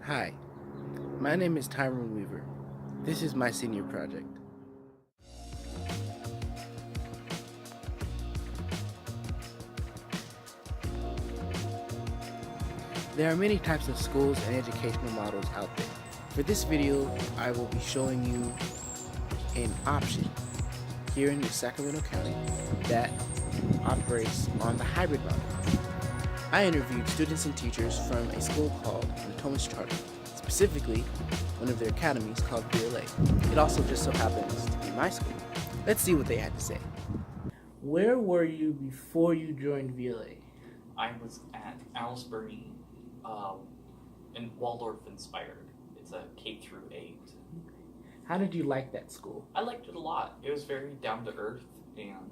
Hi, my name is Tyrone Weaver. This is my senior project. There are many types of schools and educational models out there. For this video, I will be showing you an option here in Sacramento County that operates on the hybrid model. I interviewed students and teachers from a school called Thomas Charter, specifically one of their academies called VLA. It also just so happens to be my school. Let's see what they had to say. Where were you before you joined VLA? I was at Alice Burney, and Waldorf inspired. It's a K through 8. How did you like that school? I liked it a lot. It was very down to earth and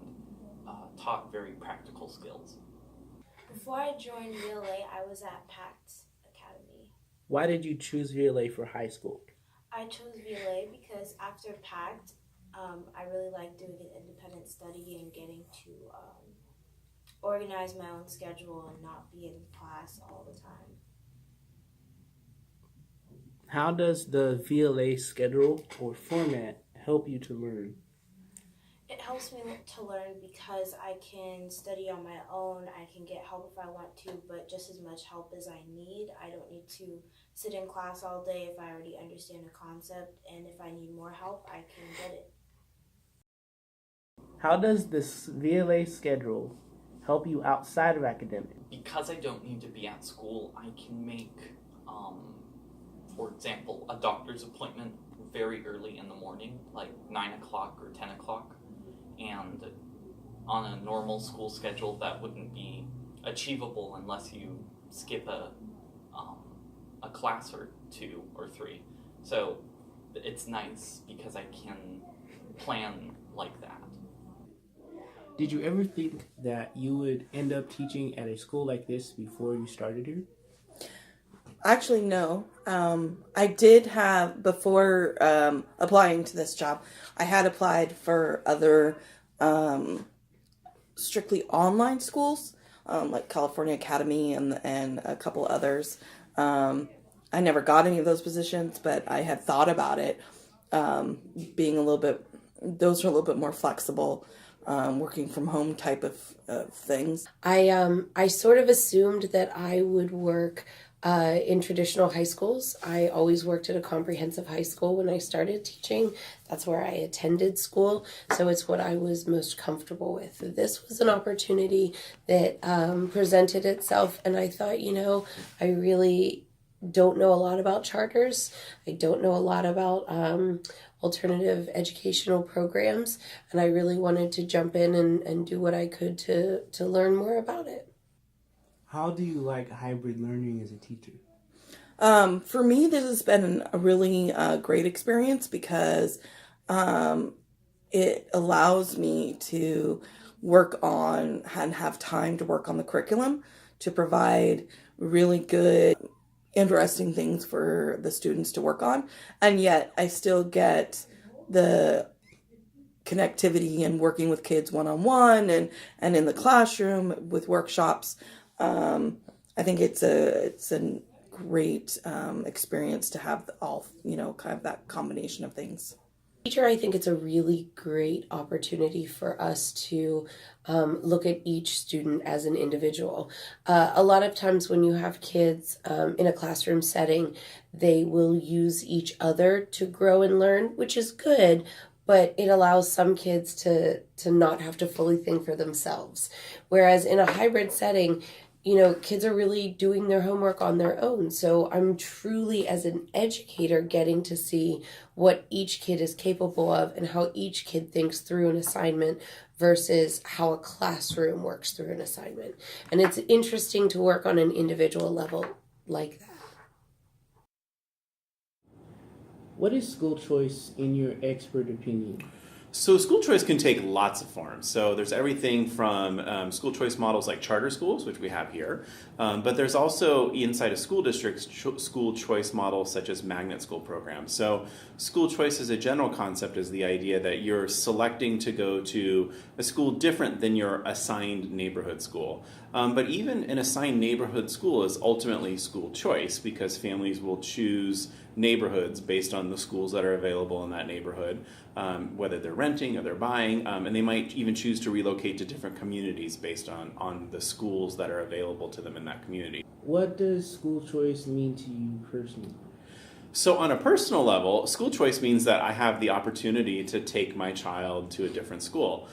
taught very practical skills. Before I joined VLA, I was at PACT Academy. Why did you choose VLA for high school? I chose VLA because after PACT, I really liked doing an independent study and getting to organize my own schedule and not be in class all the time. How does the VLA schedule or format help you to learn? It helps me to learn because I can study on my own. I can get help if I want to, but just as much help as I need. I don't need to sit in class all day if I already understand a concept, and if I need more help, I can get it. How does this VLA schedule help you outside of academics? Because I don't need to be at school, I can make, for example, a doctor's appointment very early in the morning, like 9 o'clock or 10 o'clock. And on a normal school schedule, that wouldn't be achievable unless you skip a class or 2 or 3. So it's nice because I can plan like that. Did you ever think that you would end up teaching at a school like this before you started here? Actually, no. I did have, before applying to this job, I had applied for other strictly online schools, like California Academy and a couple others. I never got any of those positions, but I had thought about it, being a little bit, those are a little bit more flexible, working from home type of things. I sort of assumed that I would work in traditional high schools. I always worked at a comprehensive high school when I started teaching. That's where I attended school, so it's what I was most comfortable with. This was an opportunity that presented itself, and I thought, I really don't know a lot about charters. I don't know a lot about alternative educational programs, and I really wanted to jump in and do what I could to learn more about it. How do you like hybrid learning as a teacher? For me, this has been a really great experience because it allows me to work on and have time to work on the curriculum to provide really good, interesting things for the students to work on. And yet I still get the connectivity and working with kids one-on-one and in the classroom with workshops. I think it's a great experience to have all, kind of that combination of things. Teacher, I think it's a really great opportunity for us to look at each student as an individual. A lot of times when you have kids in a classroom setting, they will use each other to grow and learn, which is good, but it allows some kids to not have to fully think for themselves. Whereas in a hybrid setting, kids are really doing their homework on their own. So I'm truly, as an educator, getting to see what each kid is capable of and how each kid thinks through an assignment versus how a classroom works through an assignment. And it's interesting to work on an individual level like that. What is school choice in your expert opinion? So school choice can take lots of forms. So there's everything from school choice models like charter schools, which we have here, but there's also inside of school districts school choice models such as magnet school programs. So school choice as a general concept is the idea that you're selecting to go to a school different than your assigned neighborhood school. But even an assigned neighborhood school is ultimately school choice because families will choose neighborhoods based on the schools that are available in that neighborhood, whether they're renting or they're buying, and they might even choose to relocate to different communities based on the schools that are available to them in that community. What does school choice mean to you personally? So on a personal level, school choice means that I have the opportunity to take my child to a different school.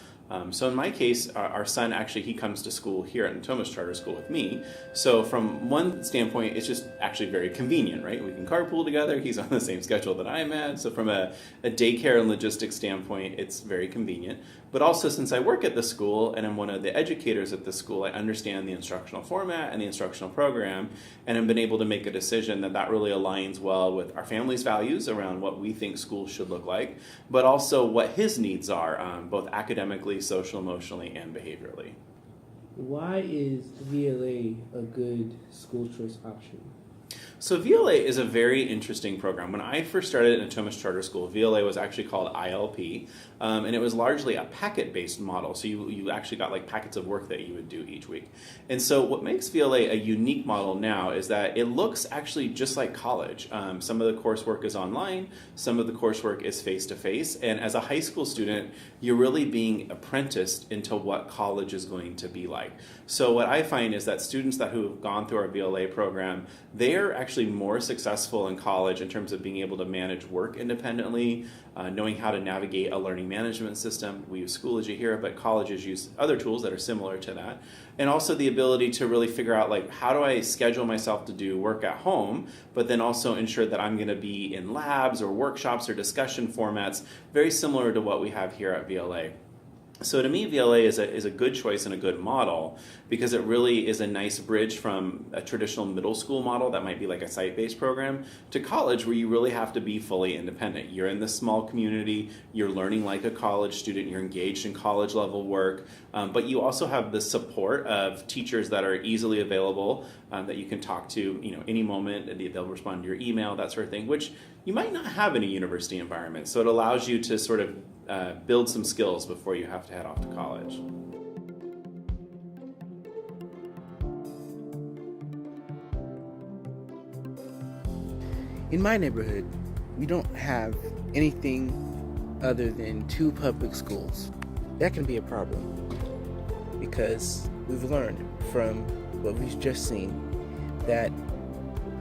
So in my case, our son actually, he comes to school here at Natomas Charter School with me. So from one standpoint, it's just actually very convenient, right? We can carpool together. He's on the same schedule that I'm at. So from a daycare and logistics standpoint, it's very convenient. But also since I work at the school and I'm one of the educators at the school, I understand the instructional format and the instructional program, and I've been able to make a decision that really aligns well with our family's values around what we think schools should look like, but also what his needs are, both academically, social, emotionally, and behaviorally. Why is VLA a good school choice option? So VLA is a very interesting program. When I first started at Natomas Charter School, VLA was actually called ILP, and it was largely a packet-based model. So you actually got like packets of work that you would do each week. And so what makes VLA a unique model now is that it looks actually just like college. Some of the coursework is online, some of the coursework is face-to-face, and as a high school student, you're really being apprenticed into what college is going to be like. So what I find is that students who have gone through our VLA program, they're actually more successful in college in terms of being able to manage work independently, knowing how to navigate a learning management system. We use Schoology here, but colleges use other tools that are similar to that. And also the ability to really figure out, like, how do I schedule myself to do work at home, but then also ensure that I'm going to be in labs or workshops or discussion formats, very similar to what we have here at VLA. So to me, VLA is a good choice and a good model because it really is a nice bridge from a traditional middle school model that might be like a site-based program to college where you really have to be fully independent. You're in this small community, you're learning like a college student, you're engaged in college level work, but you also have the support of teachers that are easily available, that you can talk to any moment, they'll respond to your email, that sort of thing, which you might not have in a university environment. So it allows you to sort of build some skills before you have to head off to college. In my neighborhood, we don't have anything other than 2 public schools. That can be a problem because we've learned from what we've just seen that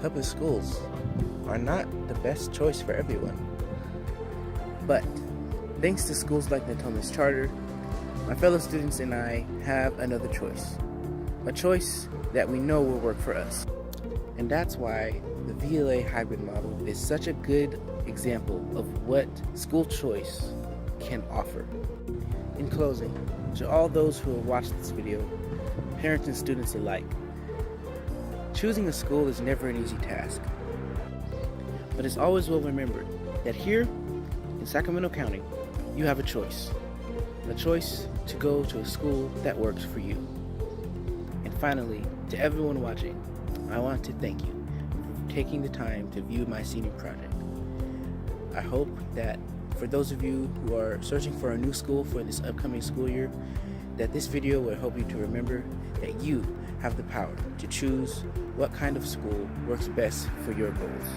public schools are not the best choice for everyone. But thanks to schools like Natomas Charter, my fellow students and I have another choice. A choice that we know will work for us. And that's why the VLA hybrid model is such a good example of what school choice can offer. In closing, to all those who have watched this video, parents and students alike, choosing a school is never an easy task. But it's always well remembered that here in Sacramento County, you have a choice to go to a school that works for you. And finally, to everyone watching, I want to thank you for taking the time to view my senior project. I hope that for those of you who are searching for a new school for this upcoming school year, that this video will help you to remember that you have the power to choose what kind of school works best for your goals.